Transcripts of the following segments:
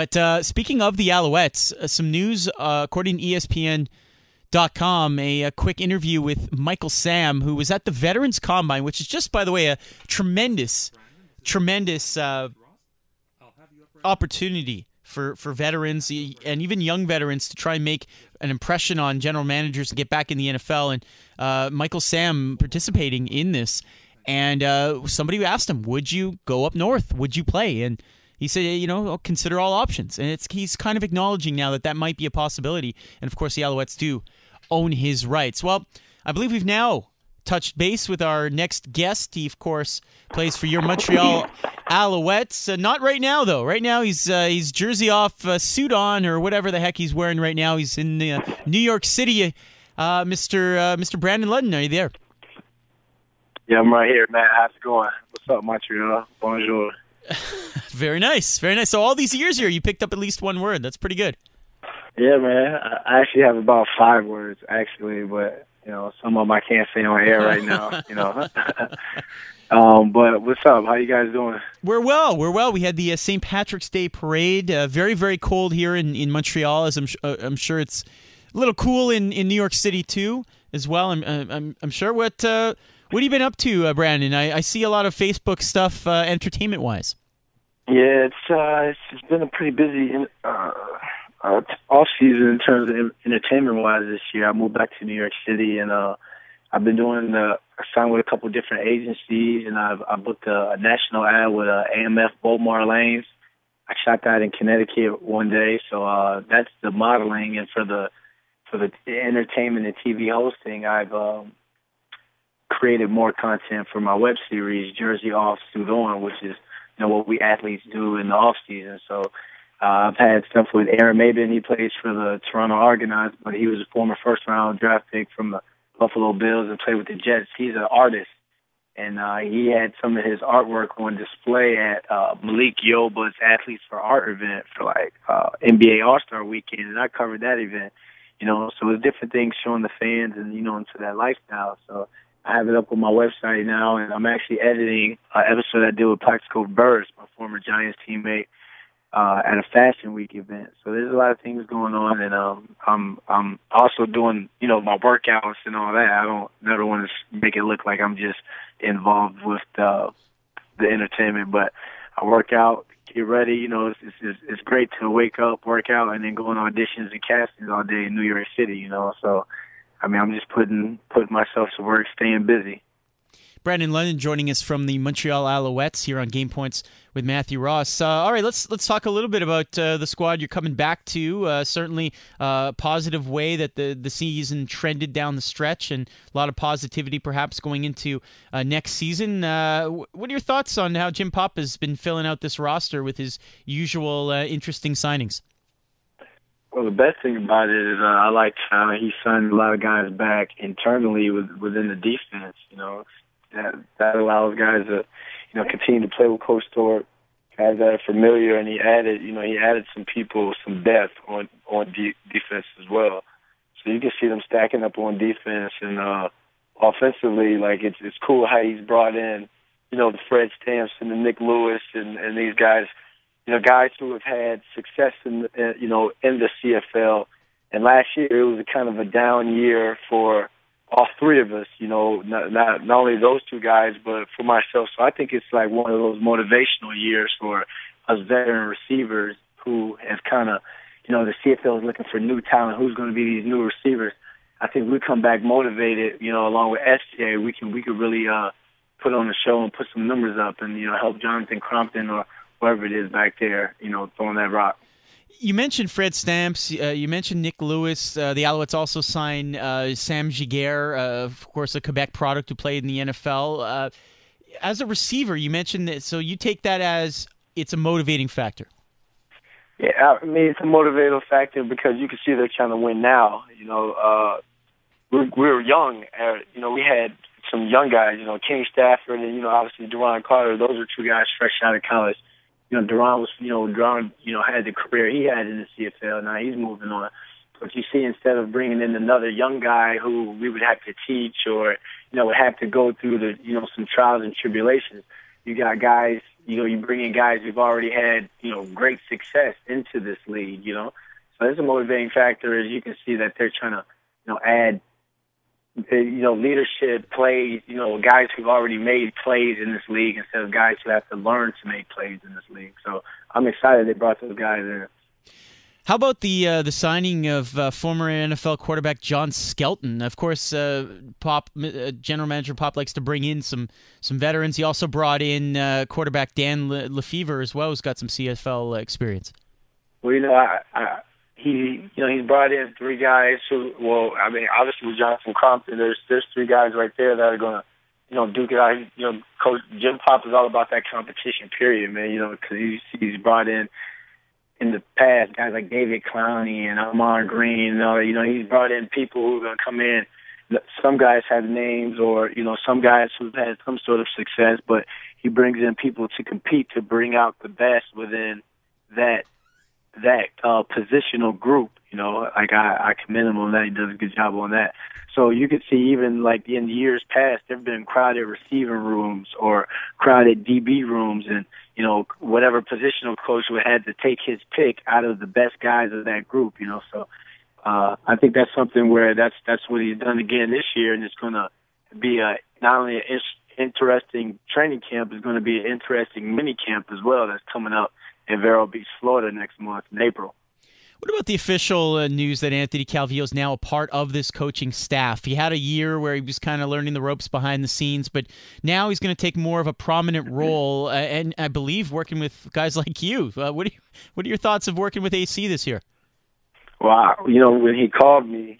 But speaking of the Alouettes, some news according to ESPN.com, a quick interview with Michael Sam, who was at the Veterans Combine, which is just, by the way, a tremendous opportunity for veterans and even young veterans to try and make an impression on general managers to get back in the NFL. And Michael Sam participating in this. And somebody asked him, would you go up north? Would you play? And he said, I'll consider all options. And he's kind of acknowledging now that might be a possibility. And, of course, the Alouettes do own his rights. Well, I believe we've now touched base with our next guest. He, of course, plays for your Montreal Alouettes. Not right now, though. Right now, he's jersey off, suit on, or whatever the heck he's wearing right now. He's in New York City. Mr. Brandon Ludden, are you there? Yeah, I'm right here, man. How's it going? What's up, Montreal? Bonjour. Very nice. Very nice. So all these years here, you picked up at least one word. That's pretty good. Yeah, man. I actually have about 5 words, actually, but, some of them I can't say on air right now, But what's up? How you guys doing? We're well. We had the St. Patrick's Day parade. Very, very cold here in Montreal, as I'm sure it's a little cool in New York City, too, as well. I'm sure. What have you been up to, Brandon? I see a lot of Facebook stuff, entertainment-wise. Yeah, it's been a pretty busy off-season in terms of entertainment-wise this year. I moved back to New York City, and I've been doing I signed with a couple different agencies, and I booked a national ad with AMF Baltimore Lanes. I shot that in Connecticut one day, so that's the modeling. And for the entertainment and TV hosting, I've created more content for my web series, Jersey Off, Suit On, which is what we athletes do in the off season. So I've had stuff with Aaron Maben. He plays for the Toronto Argonauts, but he was a former first-round draft pick from the Buffalo Bills and played with the Jets. He's an artist, and he had some of his artwork on display at Malik Yoba's Athletes for Art event for NBA All-Star Weekend, and I covered that event. So it's different things showing the fans and into that lifestyle. So I have it up on my website now, and I'm actually editing an episode I did with Plaxico Burress, my former Giants teammate, at a Fashion Week event. So there's a lot of things going on, and I'm also doing my workouts and all that. I never want to make it look like I'm just involved with the entertainment, but I work out, get ready. It's great to wake up, work out, and then go on auditions and castings all day in New York City. So. I'm just putting myself to work, staying busy. Brandon Ludden joining us from the Montreal Alouettes here on Game Points with Matthew Ross. All right, let's talk a little bit about the squad you're coming back to. Certainly a positive way that the season trended down the stretch, and a lot of positivity perhaps going into next season. What are your thoughts on how Jim Popp has been filling out this roster with his usual interesting signings? Well, the best thing about it is I like how he signed a lot of guys back internally within the defense. That allows guys to, continue to play with Coach Stewart, guys that are familiar, and he added some people, some depth on defense as well. So you can see them stacking up on defense, and offensively, it's cool how he's brought in, the Fred Stamps and the Nick Lewis and these guys. Guys who have had success in the CFL. And last year it was a kind of a down year for all three of us, not only those two guys, but for myself. So I think it's like one of those motivational years for us veteran receivers who have kind of, the CFL is looking for new talent. Who's going to be these new receivers? I think we come back motivated, along with SJ, we could really put on a show and put some numbers up and, help Jonathan Crompton or whoever it is back there, throwing that rock. You mentioned Fred Stamps. You mentioned Nick Lewis. The Alouettes also signed Sam Giguère, of course, a Quebec product who played in the NFL. As a receiver, you mentioned that, so you take that as it's a motivating factor. Yeah, it's a motivating factor because you can see they're trying to win now. We were young. We had some young guys, Kenny Stafford and, obviously Duron Carter. Those are two guys fresh out of college. Duron had the career he had in the CFL. Now he's moving on. But you see, instead of bringing in another young guy who we would have to teach or, would have to go through some trials and tribulations, you got guys, you bring in guys who've already had, great success into this league, So it's a motivating factor, as you can see that they're trying to, add, leadership plays, guys who've already made plays in this league instead of guys who have to learn to make plays in this league. So I'm excited they brought those guys in. How about the signing of former NFL quarterback John Skelton? Of course, General Manager Pop likes to bring in some veterans. He also brought in quarterback Dan Lefevre as well, who's got some CFL experience. Well, he's brought in three guys who, obviously with Jonathan Crompton, there's three guys right there that are going to, duke it out. Coach Jim Pop is all about that competition, period, man, because he's brought in the past, guys like David Clowney and Ahman Green, he's brought in people who are going to come in. Some guys have names or, some guys who've had some sort of success, but he brings in people to compete to bring out the best within that positional group. I commend him on that. He does a good job on that. So you could see even like in years past, there have been crowded receiving rooms or crowded DB rooms, and whatever positional coach would have to take his pick out of the best guys of that group. So I think that's something where that's what he's done again this year, and it's going to be not only an interesting training camp, it's going to be an interesting mini camp as well that's coming up in Vero Beach, Florida next month in April. What about the official news that Anthony Calvillo is now a part of this coaching staff? He had a year where he was kind of learning the ropes behind the scenes, but now he's going to take more of a prominent role, and I believe working with guys like you. What are your thoughts of working with AC this year? Well, when he called me,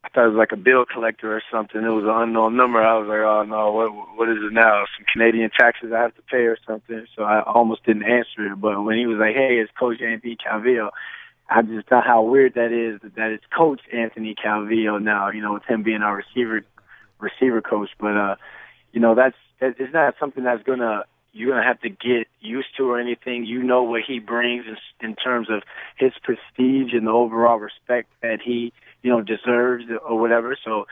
I thought it was like a bill collector or something. It was an unknown number. I was like, oh, no, what is it now? Some Canadian taxes I have to pay or something. So I almost didn't answer it. But when he was like, hey, it's Coach Anthony Calvillo, I just thought how weird that is that it's Coach Anthony Calvillo now, with him being our receiver coach. But, it's not something that's you're going to have to get used to or anything. What he brings in terms of his prestige and the overall respect that he, deserves or whatever. So,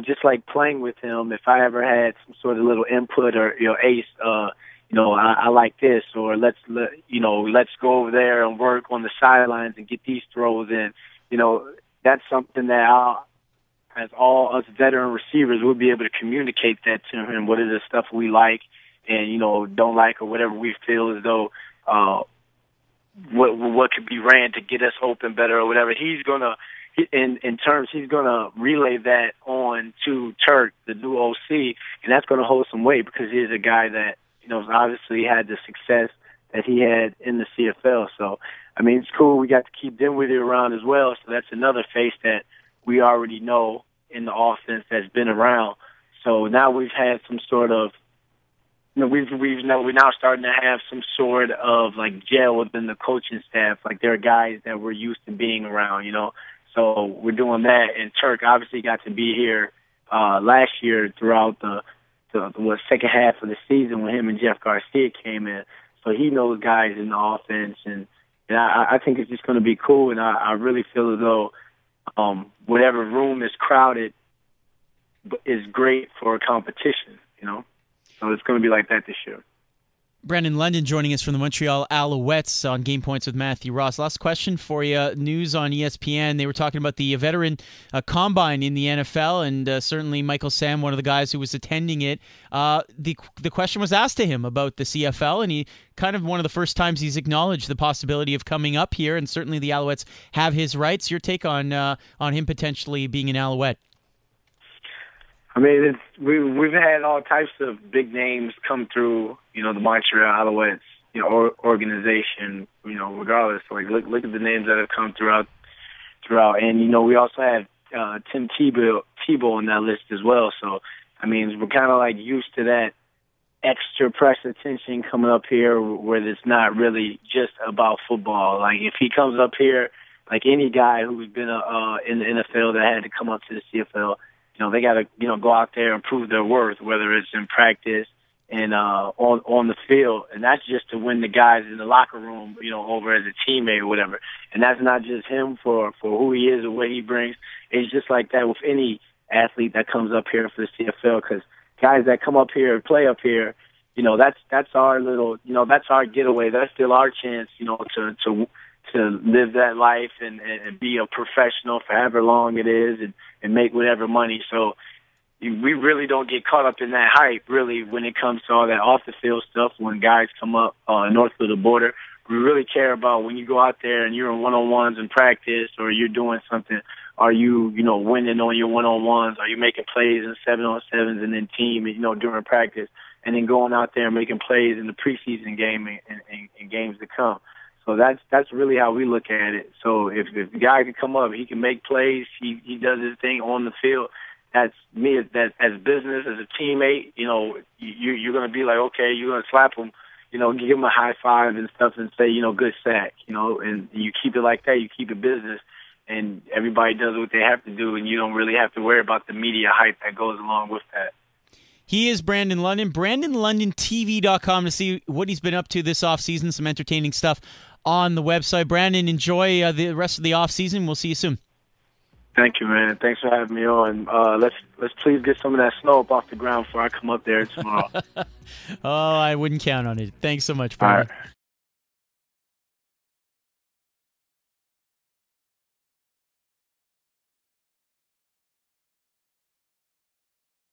just like playing with him, if I ever had some sort of little input or, Ace, I like this, or let's go over there and work on the sidelines and get these throws in, that's something that as all us veteran receivers, we'll be able to communicate that to him. What is the stuff we like and, don't like, or whatever we feel as though, what could be ran to get us open better or whatever. He's going to, he's going to relay that on to Turk, the new OC, and that's going to hold some weight because he's a guy that, obviously had the success that he had in the CFL. So, it's cool. We got to keep Dinwiddie around as well. So that's another face that we already know in the offense that's been around. So now we've had some sort of, we're now starting to have some sort of like gel within the coaching staff. Like there are guys that we're used to being around, So we're doing that, and Turk obviously got to be here last year throughout the second half of the season when him and Jeff Garcia came in. So he knows guys in the offense, and I think it's just going to be cool. And I really feel as though whatever room is crowded is great for a competition, So it's going to be like that this year. Brandon London joining us from the Montreal Alouettes on Game Points with Matthew Ross. Last question for you. News on ESPN. They were talking about the veteran combine in the NFL, and certainly Michael Sam, one of the guys who was attending it. The question was asked to him about the CFL, and he kind of one of the first times he's acknowledged the possibility of coming up here, and certainly the Alouettes have his rights. Your take on him potentially being an Alouette? We've had all types of big names come through, the Montreal Alouettes, organization, regardless. Like look at the names that have come throughout, and we also have Tim Tebow on that list as well. So we're kind of like used to that extra press attention coming up here, where it's not really just about football. Like if he comes up here, like any guy who's been in the NFL that had to come up to the CFL. They got to, go out there and prove their worth, whether it's in practice and on the field. And that's just to win the guys in the locker room, over as a teammate or whatever. And that's not just him for who he is or what he brings. It's just like that with any athlete that comes up here for the CFL, because guys that come up here and play up here, that's our little, that's our getaway. That's still our chance, to live that life and be a professional for however long it is and make whatever money. So we really don't get caught up in that hype, really, when it comes to all that off-the-field stuff when guys come up north of the border. We really care about when you go out there and you're in one-on-ones in practice or you're doing something. Are you, winning on your one-on-ones? Are you making plays in 7-on-7s and then team, during practice? And then going out there and making plays in the preseason game and games to come. So that's really how we look at it. So if the guy can come up, he can make plays, he does his thing on the field. That's me. That as business, as a teammate, you're going to be like, okay, you're going to slap him, give him a high five and stuff and say, good sack, and you keep it like that. You keep it business, and everybody does what they have to do, and you don't really have to worry about the media hype that goes along with that. He is Brandon London. BrandonLondonTV.com to see what he's been up to this offseason, some entertaining stuff on the website. Brandon, enjoy the rest of the offseason. We'll see you soon. Thank you, man. Thanks for having me on. Let's please get some of that snow up off the ground before I come up there tomorrow. Oh, I wouldn't count on it. Thanks so much, Brandon. All right.